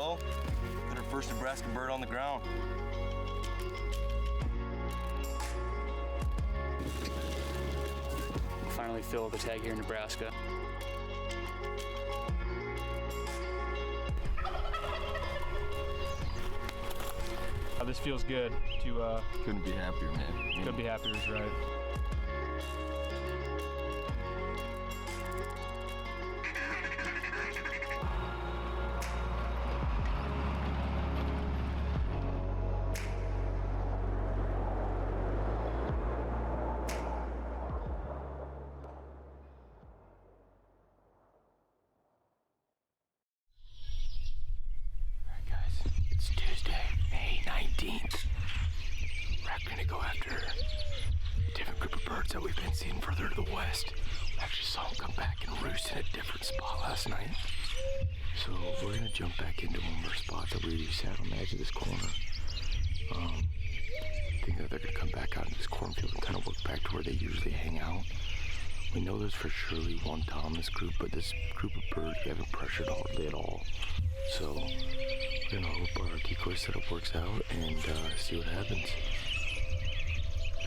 go. Got our first Nebraska bird on the ground. Finally filled the tag here in Nebraska. This feels good to Couldn't be happier, man. couldn't be happier, is right. That we've been seeing further to the west. We actually saw them come back and roost in a different spot last night. So we're gonna jump back into one of our spots that we sat on the edge of this corner. Thinking that they're gonna come back out into this cornfield and kind of work back to where they usually hang out. We know there's for surely one Tom in this group, but this group of birds we haven't pressured hardly at all. So we're gonna hope our decoy setup works out and see what happens.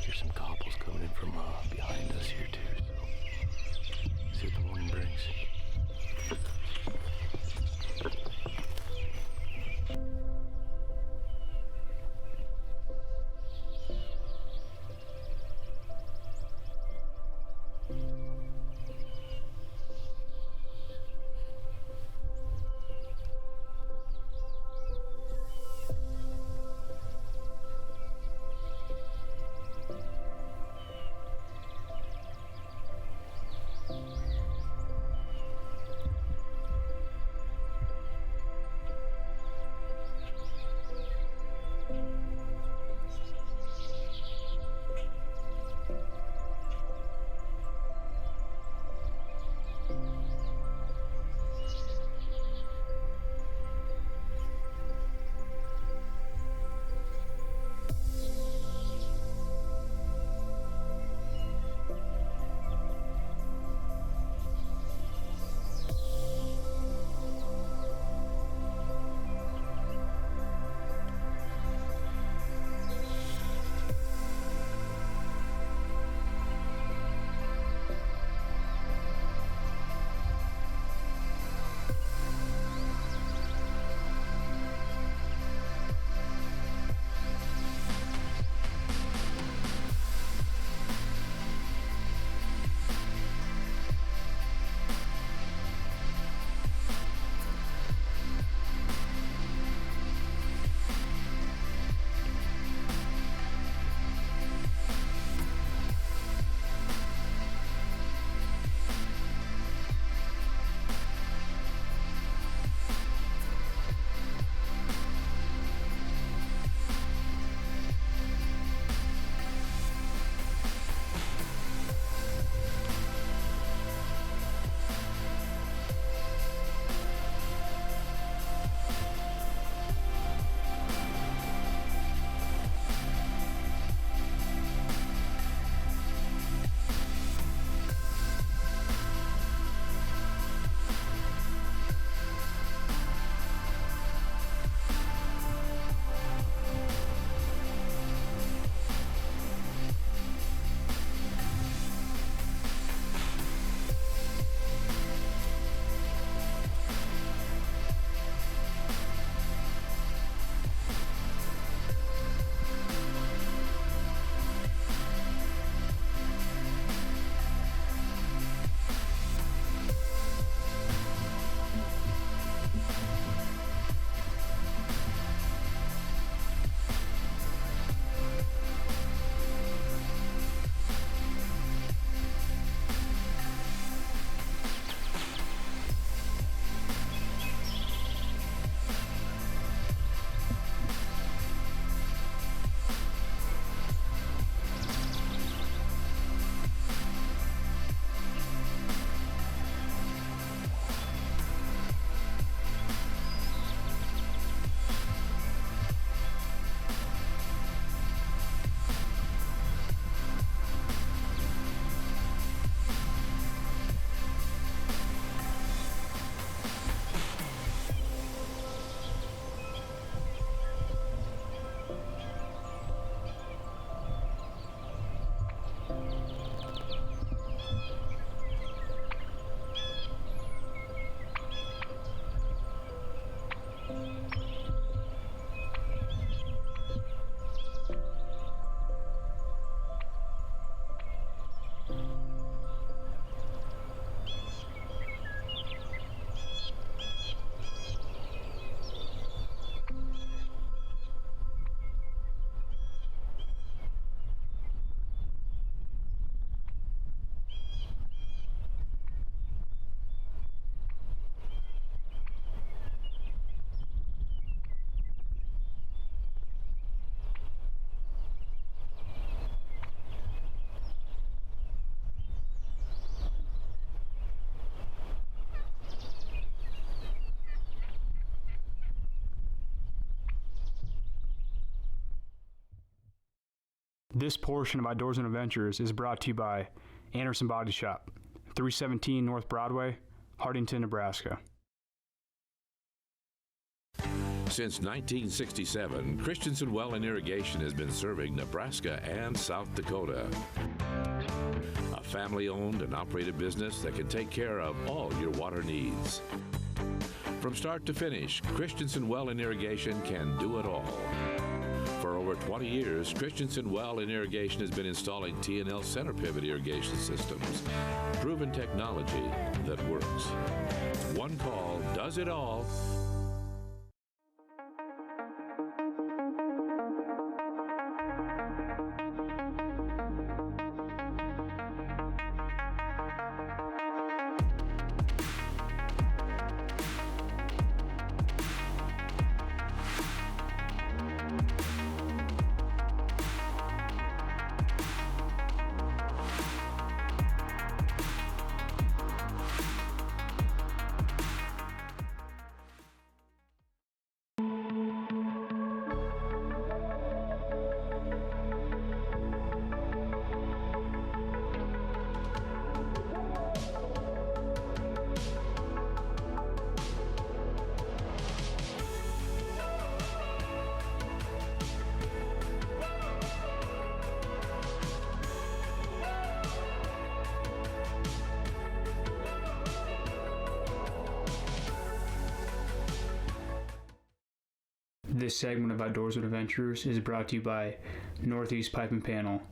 There's some gobbles coming in from behind us here too, so see what the morning brings. This portion of Outdoors and Adventures is brought to you by Anderson Body Shop, 317 North Broadway, Hardington, Nebraska. Since 1967, Christensen Well and Irrigation has been serving Nebraska and South Dakota. A family-owned and operated business that can take care of all your water needs. From start to finish, Christensen Well and Irrigation can do it all. For over 20 years, Christensen Well and Irrigation has been installing T&L center pivot irrigation systems. Proven technology that works. One call does it all. This segment of Outdoors and Adventures is brought to you by Northeast Pipe and Panel,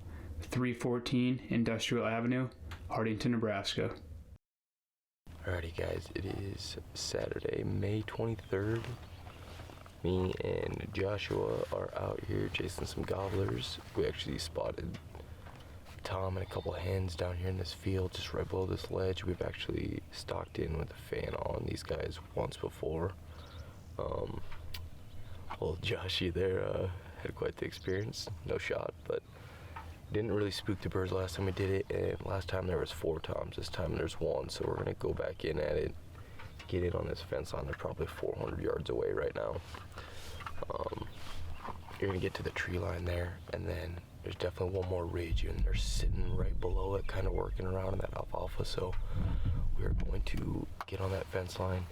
314 Industrial Avenue, Hardington, Nebraska. Alrighty guys, it is Saturday, May 23rd. Me and Joshua are out here chasing some gobblers. We actually spotted Tom and a couple hens down here in this field just right below this ledge. We've actually stalked in with a fan on these guys once before. Well, Joshy there had quite the experience. No shot, but didn't really spook the birds last time we did it. And last time there was 4 toms. This time there's 1. So we're gonna go back in at it, get in on this fence line. They're probably 400 yards away right now. You're gonna get to the tree line there, and then there's definitely one more ridge, and they're sitting right below it, kind of working around in that alfalfa. So we're going to get on that fence line,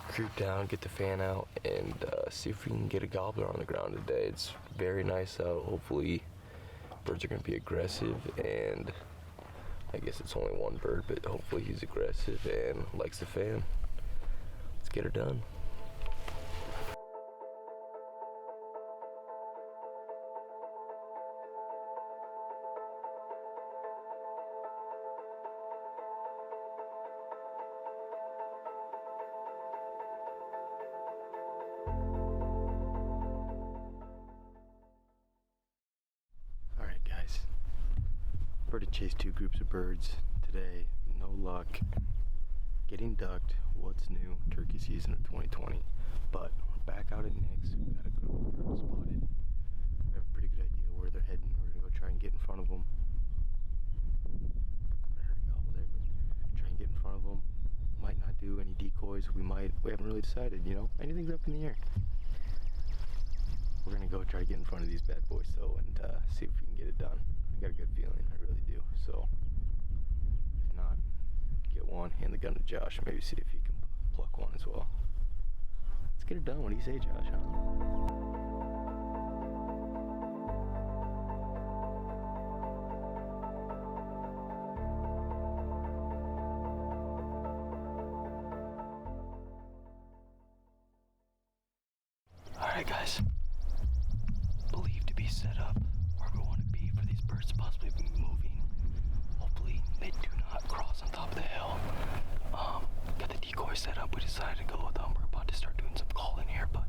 creep down, get the fan out, and see if we can get a gobbler on the ground today. It's very nice out. Hopefully birds are going to be aggressive, and I guess it's only one bird, but hopefully he's aggressive and likes the fan. Let's get her done. To chase 2 groups of birds today, no luck. Getting ducked. What's new? Turkey season of 2020. But we're back out at Nick's. We've got a group of birds spotted. We have a pretty good idea where they're heading. We're gonna go try and get in front of them. I heard a gobble there, but try and get in front of them. Might not do any decoys. We haven't really decided, you know? Anything's up in the air. We're gonna go try to get in front of these bad boys though, and see if we can get it done. I got a good feeling, I really do. So, if not, get one, hand the gun to Josh, maybe see if he can pluck one as well. Let's get it done. What do you say, Josh? Alright guys, believed to be set up where we want to be for these birds to possibly be moving. Hopefully they do not cross on top of the hill. Got the decoy set up. We decided to go with them. We're about to start doing some calling here, but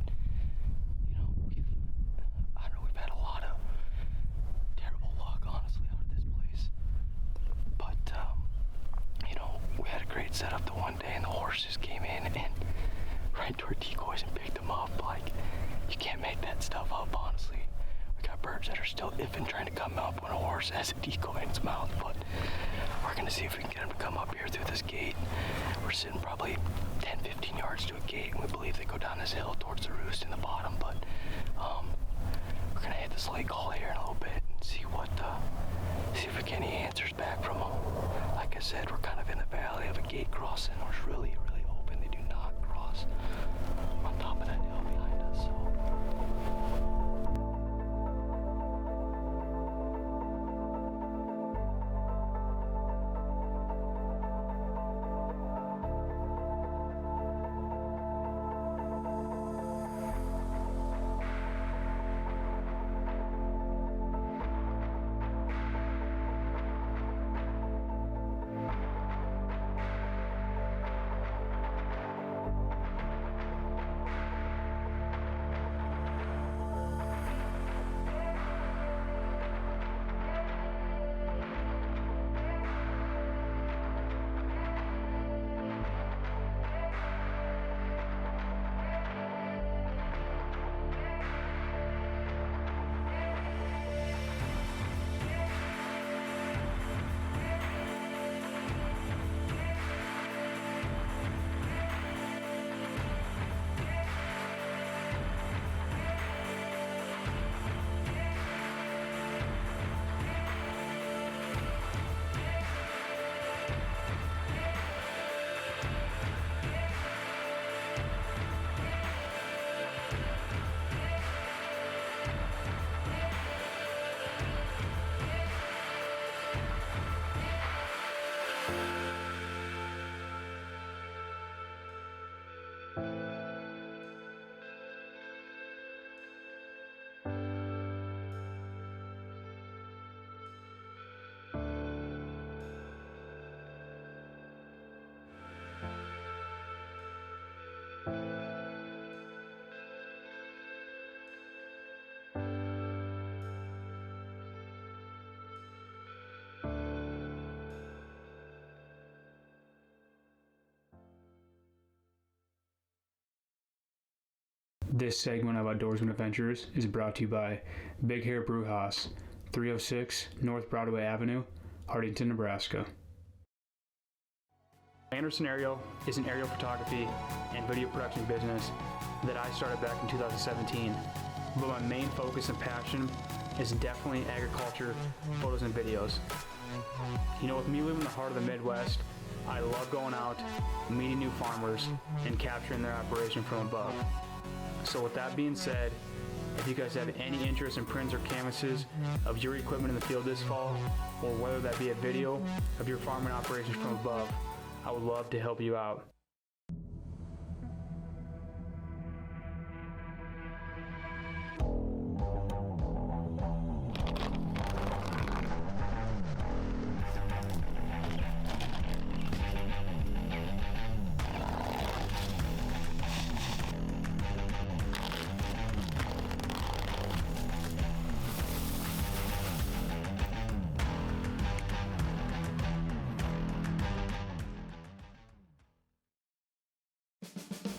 you know, we've had a lot of terrible luck honestly out of this place. But you know, we had a great setup the one day and the horses came in and right to our decoys and picked them up. Like, you can't make that stuff up, honestly. We got birds that are still iffing trying to come up when a horse has a decoy in its mouth, but we're gonna see if we can get them to come up here through this gate. We're sitting probably 10-15 yards to a gate, and we believe they go down this hill towards the roost in the bottom, but we're gonna hit this lake call here in a little bit and see what get any answers back from them. Like I said, we're kind of in the valley of a gate crossing. We're really hoping they do not cross on top of that hill behind us. So. This segment of Outdoorsman Adventures is brought to you by Big Hair Brewhouse, 306 North Broadway Avenue, Hartington, Nebraska. Anderson Aerial is an aerial photography and video production business that I started back in 2017, but my main focus and passion is definitely agriculture, photos and videos. You know, with me living in the heart of the Midwest, I love going out, meeting new farmers, and capturing their operation from above. So with that being said, if you guys have any interest in prints or canvases of your equipment in the field this fall, or whether that be a video of your farming operations from above, I would love to help you out.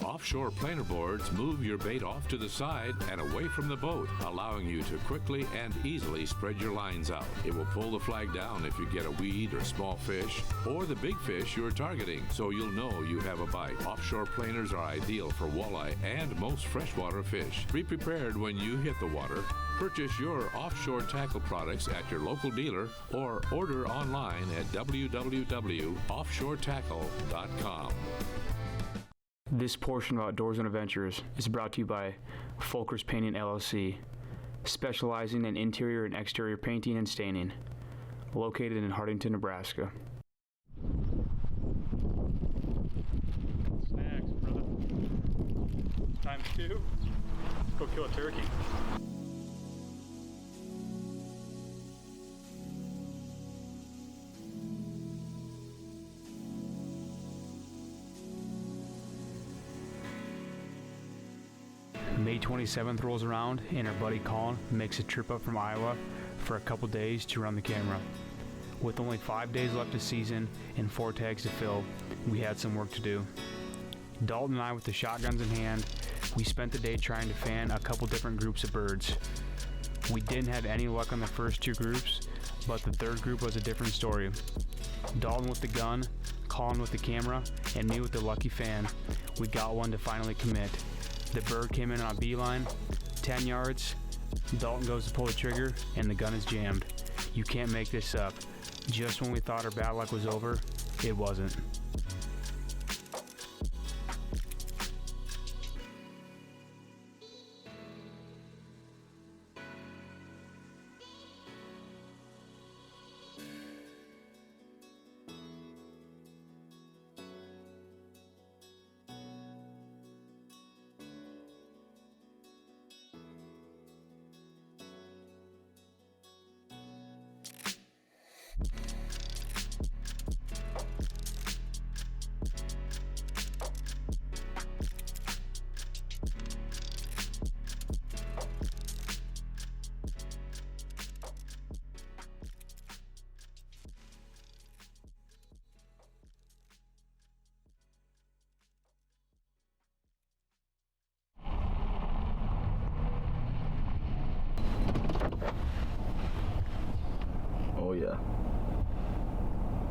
Offshore planer boards move your bait off to the side and away from the boat, allowing you to quickly and easily spread your lines out. It will pull the flag down if you get a weed or small fish, or the big fish you're targeting, so you'll know you have a bite. Offshore planers are ideal for walleye and most freshwater fish. Be prepared when you hit the water. Purchase your offshore tackle products at your local dealer or order online at www.offshoretackle.com. This portion of Outdoorsman Adventures is brought to you by Fulkers Painting LLC, specializing in interior and exterior painting and staining, located in Hartington, Nebraska. Snacks, brother. Times 2. Let's go kill a turkey. May 27th rolls around and our buddy Colin makes a trip up from Iowa for a couple days to run the camera. With only 5 days left of season and 4 tags to fill, we had some work to do. Dalton and I, with the shotguns in hand, we spent the day trying to fan a couple different groups of birds. We didn't have any luck on the first 2 groups, but the third group was a different story. Dalton with the gun, Colin with the camera, and me with the lucky fan, we got one to finally commit. The bird came in on a beeline, 10 yards, Dalton goes to pull the trigger, and the gun is jammed. You can't make this up. Just when we thought our bad luck was over, it wasn't. Oh yeah.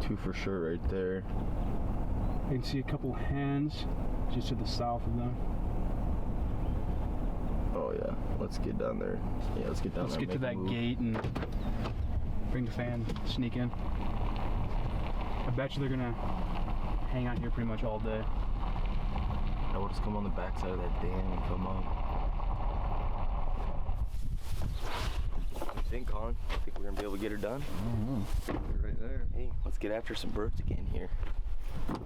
2 for sure right there. You can see a couple hens just to the south of them. Oh yeah. Let's get down there. Yeah, let's get down Let's there. get to make a that move. gate and bring the fan, sneak in. I bet you they're gonna hang out here pretty much all day. I would just come on the backside of that dam and come up. What do you think, Colin? Think we're gonna be able to get her done? You're right there. Hey, let's get after some birds again here. Get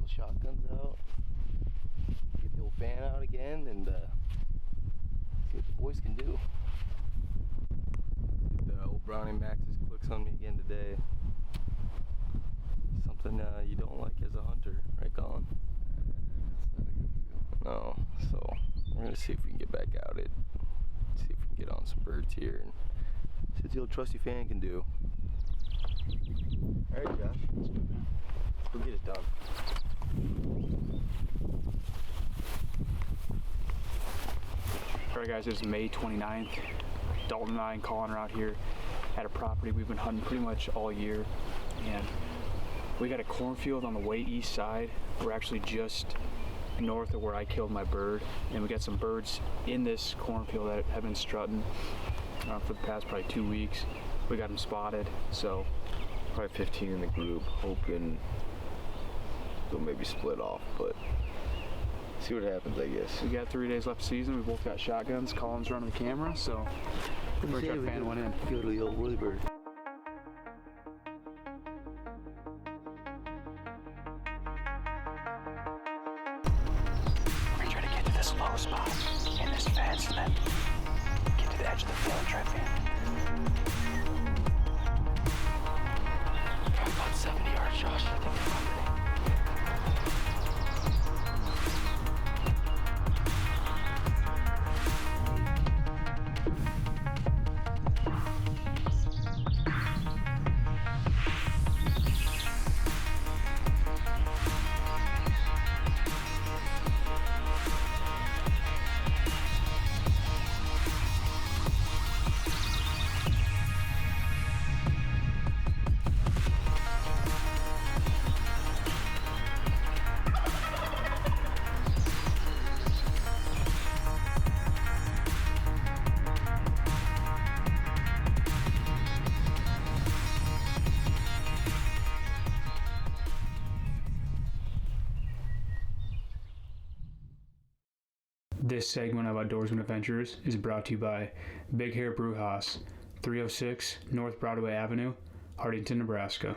the shotguns out. Get the old fan out again and see what the boys can do. The old Brownie Maxus clicks on me again today. Something you don't like as a hunter, right, Colin? No, so we're gonna see if we can get back out it, see if we can get on some birds here, and see what the old trusty fan can do. All right, Josh, let's go get it done. Alright guys, it is May 29th. Dalton and I and Colin are out here at a property we've been hunting pretty much all year, and we got a cornfield on the way east side. We're actually just north of where I killed my bird, and we got some birds in this cornfield that have been strutting for the past probably 2 weeks. We got them spotted, so Probably 15 in the group, hoping they'll maybe split off, but see what happens, I guess. we got 3 days left of season. We both got shotguns. Colin's running the camera, so we're trying to fan one in. Go to the old woolly bird. We're gonna try to get to this low spot in this fence and then get to the edge of the field and try to fan. Probably about 70 yards, Josh. I think they're probably This segment of Outdoorsman Adventures is brought to you by Big Hair Brewhouse, 306 North Broadway Avenue, Hardington, Nebraska.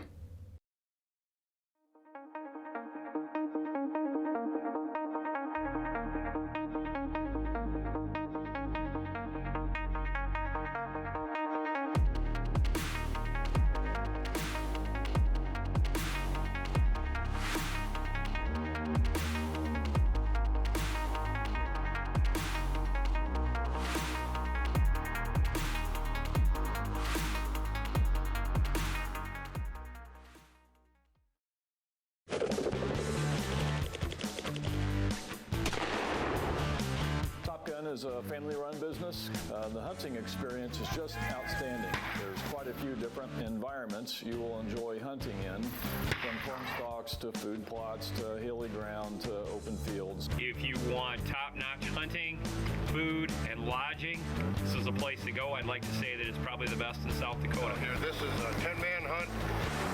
is a family-run business. The hunting experience is just outstanding. There's quite a few different environments you will enjoy hunting in, from corn stalks to food plots to hilly ground to open fields. If you want top-notch hunting, food, and lodging, this is a place to go. I'd like to say that it's probably the best in South Dakota. This is a 10-man hunt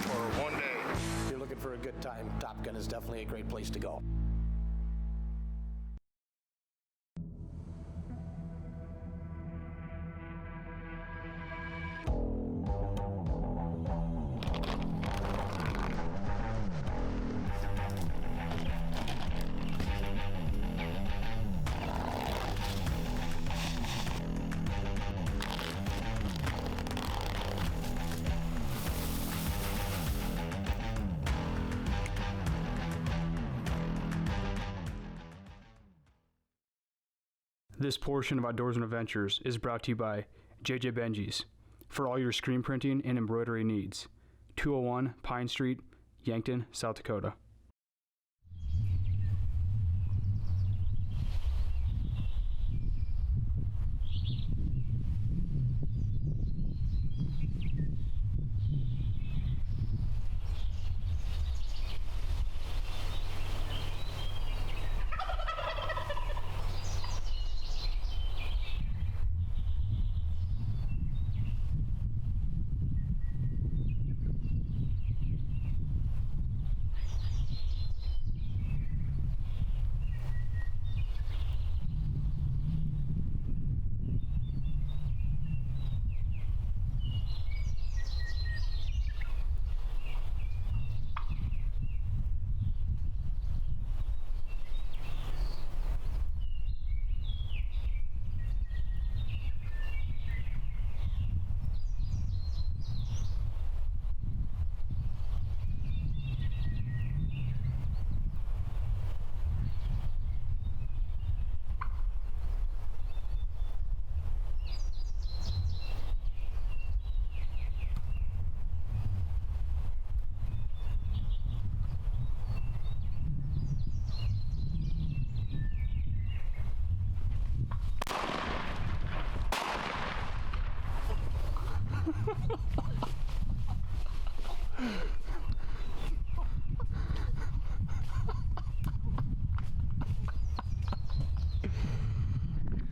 for one day. If you're looking for a good time, Top Gun is definitely a great place to go. This portion of Outdoorsman Adventures is brought to you by JJ Benji's for all your screen printing and embroidery needs. 201 Pine Street, Yankton, South Dakota.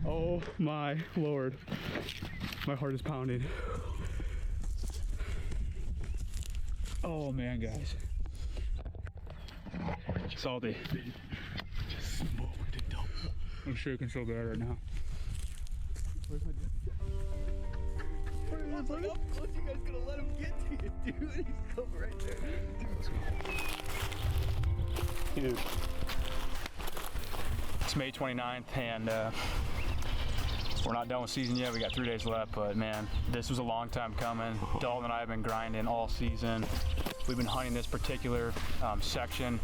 Oh my Lord, my heart is pounding. Oh man, guys. Salty. I'm sure you can feel bad right now. Where's my How close you guys gonna let him get to you, dude? He's coming right there. Dude. It's May 29th and we're not done with season yet. We got 3 days left, but man, this was a long time coming. Dalton and I have been grinding all season. We've been hunting this particular section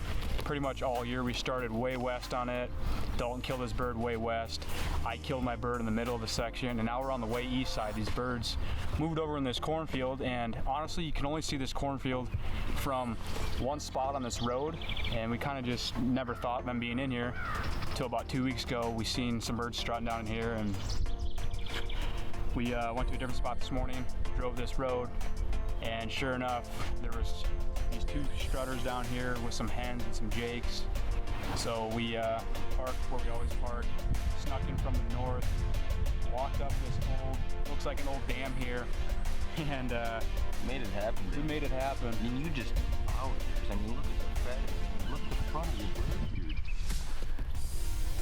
pretty much all year. We started way west on it. Dalton killed his bird way west. I killed my bird in the middle of the section, and now we're on the way east side. These birds moved over in this cornfield, and honestly, you can only see this cornfield from one spot on this road, and we kind of just never thought of them being in here until about 2 weeks ago. We seen some birds strutting down in here, and we went to a different spot this morning, drove this road, and sure enough, there was these two strutters down here with some hens and some jakes. So we parked where we always park, snuck in from the north, walked up this old, looks like an old dam here, and Made it happen. we made it happen. I mean, you just out there. I mean, look at the fat. Look at the front of your bird, dude.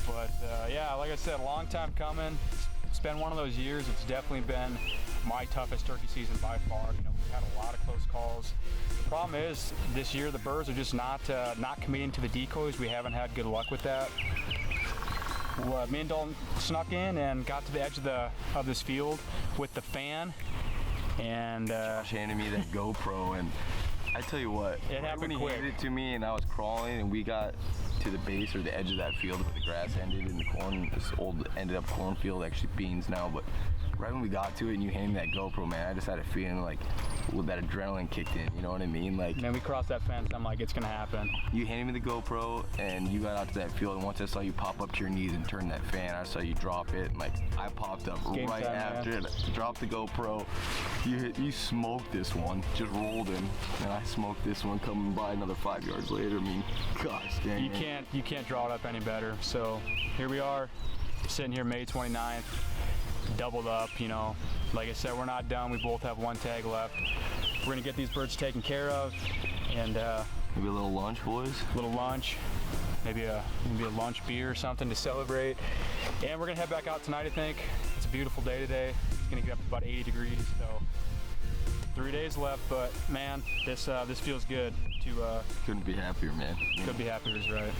But yeah, like I said, a long time coming. It's been one of those years. It's definitely been my toughest turkey season by far. You know, we've had a lot of close calls. The problem is this year the birds are just not committing to the decoys. We haven't had good luck with that. Well, me and Dalton snuck in and got to the edge of this field with the fan, and Josh handed me that GoPro, and I tell you what, It happened when he quick. handed it to me and I was crawling and we got to the base or the edge of that field where the grass ended and the corn, this old ended up cornfield, actually beans now, but right when we got to it and you handed me that GoPro, man, I just had a feeling like that adrenaline kicked in, you know what I mean? Like, And then we crossed that fence, I'm like, it's gonna happen. you handed me the GoPro and you got out to that field, and once I saw you pop up to your knees and turn that fan, I saw you drop it, and like I popped up Game right time, after man. it, dropped the GoPro. You smoked this one, just rolled him, and I smoked this one coming by another 5 yards later. I mean, gosh dang You it. can't draw it up any better. So here we are, sitting here May 29th, doubled up, you know. Like I said, we're not done. We both have one tag left. We're gonna get these birds taken care of, and Maybe a little lunch, boys. little lunch, maybe a lunch beer or something to celebrate. And we're gonna head back out tonight, I think. It's a beautiful day today. It's gonna get up to about 80 degrees, so 3 days left, but man, this feels good to Couldn't be happier, man. could be happier is right.